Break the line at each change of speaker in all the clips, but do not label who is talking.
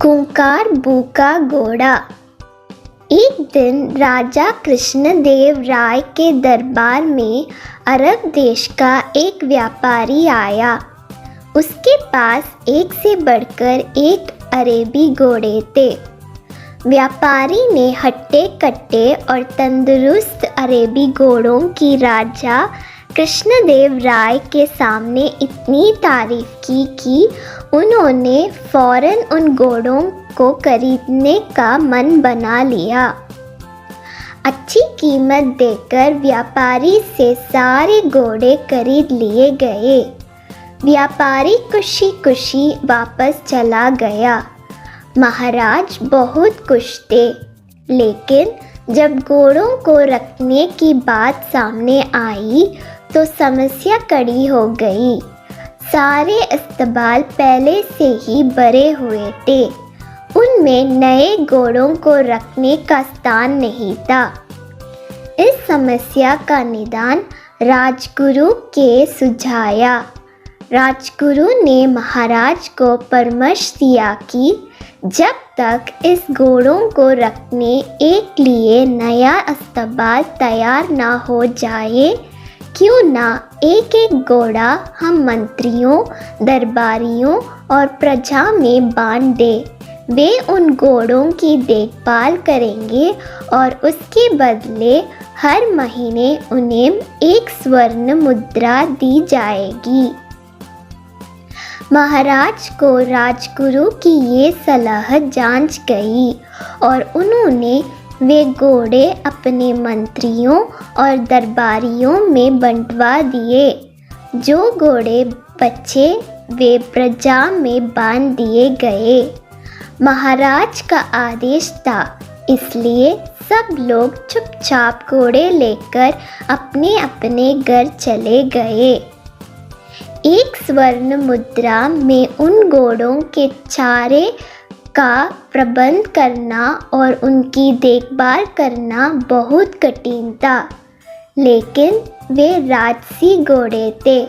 खूंखार भूखा घोड़ा। एक दिन राजा कृष्णदेव राय के दरबार में अरब देश का एक व्यापारी आया। उसके पास एक से बढ़कर एक अरेबी घोड़े थे। व्यापारी ने हट्टे कट्टे और तंदुरुस्त अरेबी घोड़ों की राजा कृष्णदेव राय के सामने इतनी तारीफ की कि उन्होंने फौरन उन घोड़ों को खरीदने का मन बना लिया। अच्छी कीमत देकर व्यापारी से सारे घोड़े खरीद लिए गए। व्यापारी खुशी खुशी वापस चला गया। महाराज बहुत खुश थे, लेकिन जब घोड़ों को रखने की बात सामने आई तो समस्या खड़ी हो गई। सारे इस्तेमाल पहले से ही भरे हुए थे। उनमें नए घोड़ों को रखने का स्थान नहीं था। इस समस्या का निदान राजगुरु के सुझाया। राजगुरु ने महाराज को परामर्श दिया कि जब तक इस घोड़ों को रखने एक लिए नया इस्तेमाल तैयार ना हो जाए, क्यों ना एक एक घोड़ा हम मंत्रियों, दरबारियों और प्रजा में बांट दे। वे उन घोड़ों की देखभाल करेंगे और उसके बदले हर महीने उन्हें एक स्वर्ण मुद्रा दी जाएगी। महाराज को राजगुरु की ये सलाह जांच गई और उन्होंने वे घोड़े अपने मंत्रियों और दरबारियों में बंटवा दिए। जो घोड़े बचे वे प्रजा में बांध दिए गए। महाराज का आदेश था, इसलिए सब लोग चुपचाप घोड़े लेकर अपने अपने घर चले गए। एक स्वर्ण मुद्रा में उन घोड़ों के चारे का प्रबंध करना और उनकी देखभाल करना बहुत कठिन था, लेकिन वे राजसी घोड़े थे,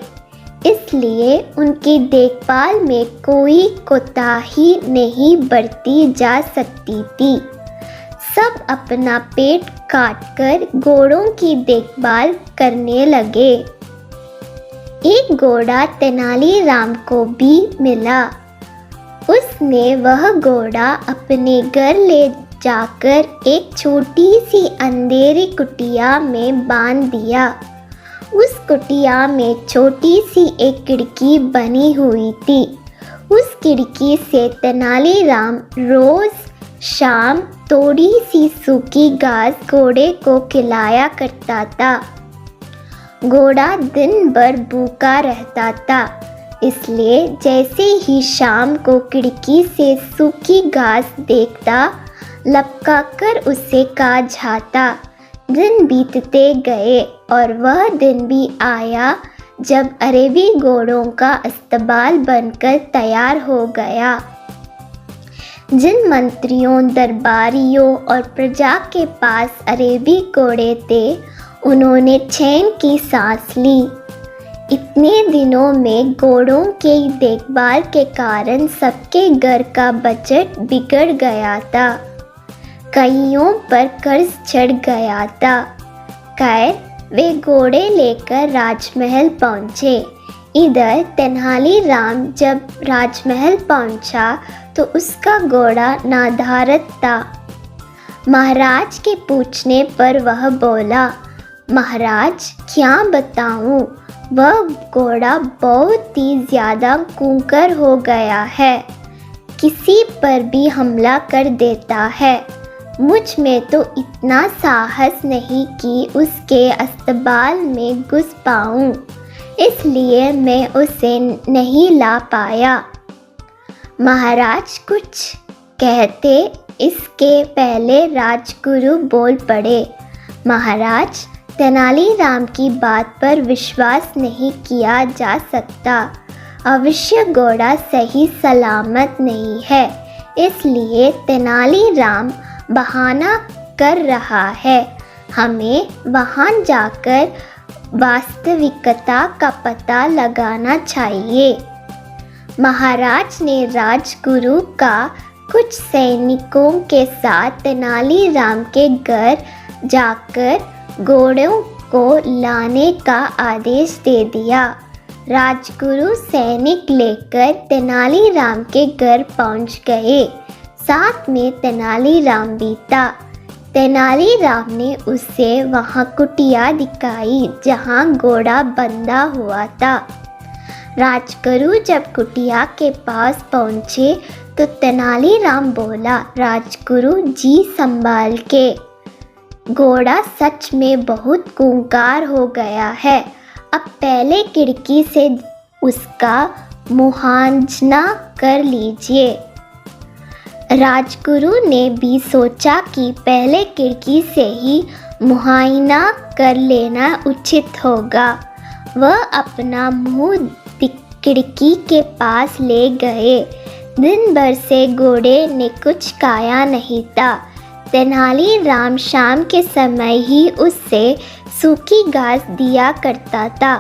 इसलिए उनकी देखभाल में कोई कोताही नहीं बरती जा सकती थी। सब अपना पेट काटकर घोड़ों की देखभाल करने लगे। एक घोड़ा तेनालीराम को भी मिला। उसने वह घोड़ा अपने घर ले जाकर एक छोटी सी अंधेरी कुटिया में बांध दिया। उस कुटिया में छोटी सी एक खिड़की बनी हुई थी। उस खिड़की से तेनालीराम रोज शाम थोड़ी सी सूखी घास घोड़े को खिलाया करता था। घोड़ा दिन भर भूखा रहता था, इसलिए जैसे ही शाम को खिड़की से सूखी घास देखता, लपकाकर उसे खा जाता। दिन बीतते गए और वह दिन भी आया जब अरेबी घोड़ों का इस्तेमाल बनकर तैयार हो गया। जिन मंत्रियों, दरबारियों और प्रजा के पास अरेबी घोड़े थे, उन्होंने चैन की सांस ली। इतने दिनों में घोड़ों के देखभाल के कारण सबके घर का बजट बिगड़ गया था। कईयों पर कर्ज चढ़ गया था। खैर, वे घोड़े लेकर राजमहल पहुँचे। इधर तेनालीराम जब राजमहल पहुँचा तो उसका घोड़ा नाधारत था। महाराज के पूछने पर वह बोला, महाराज क्या बताऊं, वह घोड़ा बहुत ही ज़्यादा खूंखार हो गया है। किसी पर भी हमला कर देता है। मुझ में तो इतना साहस नहीं कि उसके अस्पताल में घुस पाऊं, इसलिए मैं उसे नहीं ला पाया। महाराज कुछ कहते इसके पहले राजगुरु बोल पड़े, महाराज, तेनालीराम की बात पर विश्वास नहीं किया जा सकता। अवश्य घोड़ा सही सलामत नहीं है, इसलिए तेनालीराम बहाना कर रहा है। हमें वहां जाकर वास्तविकता का पता लगाना चाहिए। महाराज ने राजगुरु का कुछ सैनिकों के साथ तेनालीराम के घर जाकर घोड़ों को लाने का आदेश दे दिया। राजगुरु सैनिक लेकर तेनालीराम के घर पहुंच गए। साथ में तेनालीराम भी था। तेनालीराम ने उसे वहां कुटिया दिखाई जहां घोड़ा बंधा हुआ था। राजगुरु जब कुटिया के पास पहुंचे तो तेनालीराम बोला, राजगुरु जी संभाल के, घोड़ा सच में बहुत खूंखार हो गया है। अब पहले खिड़की से उसका मुआयना कर लीजिए। राजगुरु ने भी सोचा कि पहले खिड़की से ही मुआयना कर लेना उचित होगा। वह अपना मुंह खिड़की के पास ले गए। दिन भर से घोड़े ने कुछ खाया नहीं था। तेनालीराम शाम के समय ही उससे सूखी घास दिया करता था,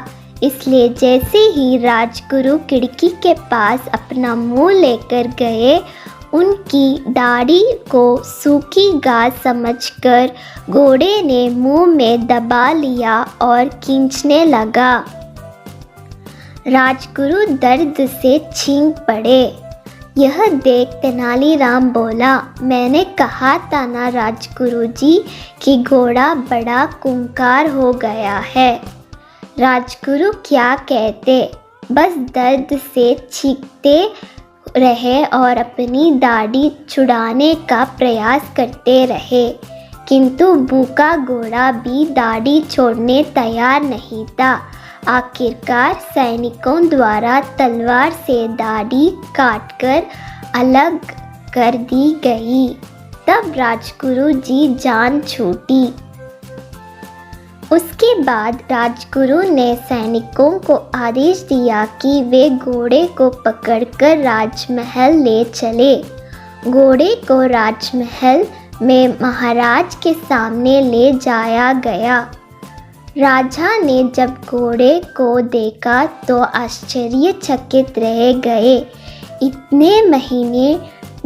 इसलिए जैसे ही राजगुरु खिड़की के पास अपना मुंह लेकर गए, उनकी दाढ़ी को सूखी घास समझकर घोड़े ने मुंह में दबा लिया और खींचने लगा। राजगुरु दर्द से छींक पड़े। यह देख तेनालीराम बोला, मैंने कहा था ना राजगुरु जी कि घोड़ा बड़ा खूंखार हो गया है। राजगुरु क्या कहते, बस दर्द से चीखते रहे और अपनी दाढ़ी छुड़ाने का प्रयास करते रहे, किंतु भूखा घोड़ा भी दाढ़ी छोड़ने तैयार नहीं था। आखिरकार सैनिकों द्वारा तलवार से दाढ़ी काटकर अलग कर दी गई। तब राजगुरु जी जान छूटी। उसके बाद राजगुरु ने सैनिकों को आदेश दिया कि वे घोड़े को पकड़कर राजमहल ले चले। घोड़े को राजमहल में महाराज के सामने ले जाया गया। राजा ने जब घोड़े को देखा तो आश्चर्यचकित रह गए। इतने महीने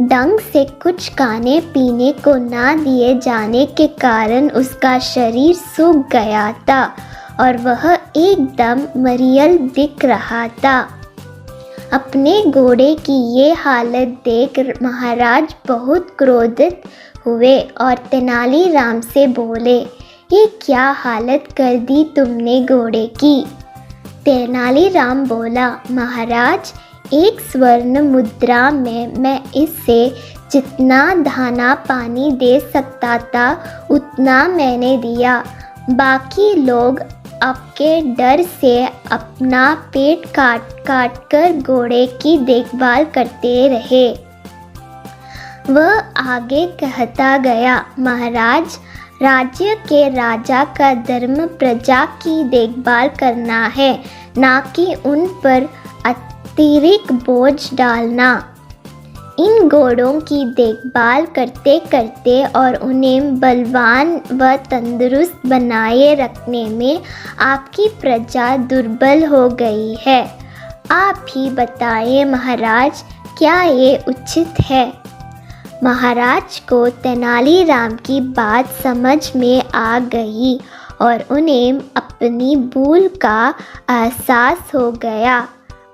ढंग से कुछ खाने पीने को ना दिए जाने के कारण उसका शरीर सूख गया था और वह एकदम मरियल दिख रहा था। अपने घोड़े की ये हालत देख महाराज बहुत क्रोधित हुए और तेनालीराम से बोले, ये क्या हालत कर दी तुमने घोड़े की? तेनालीराम बोला, महाराज, एक स्वर्ण मुद्रा में मैं इससे जितना दाना पानी दे सकता था उतना मैंने दिया। बाकी लोग आपके डर से अपना पेट काट काट कर घोड़े की देखभाल करते रहे। वह आगे कहता गया, महाराज, राज्य के राजा का धर्म प्रजा की देखभाल करना है, ना कि उन पर अतिरिक्त बोझ डालना। इन घोड़ों की देखभाल करते करते और उन्हें बलवान व तंदुरुस्त बनाए रखने में आपकी प्रजा दुर्बल हो गई है। आप ही बताएं महाराज, क्या ये उचित है? महाराज को तेनालीराम की बात समझ में आ गई और उन्हें अपनी भूल का एहसास हो गया।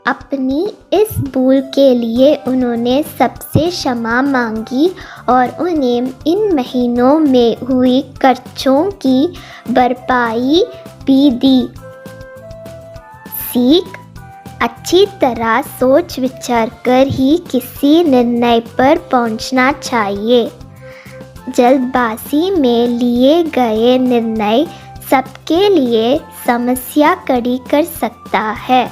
अपनी इस भूल के लिए उन्होंने सबसे क्षमा मांगी और उन्हें इन महीनों में हुई खर्चों की भरपाई भी दी। सीख: अच्छी तरह सोच विचार कर ही किसी निर्णय पर पहुंचना चाहिए। जल्दबाजी में लिए गए निर्णय सबके लिए समस्या खड़ी कर सकता है।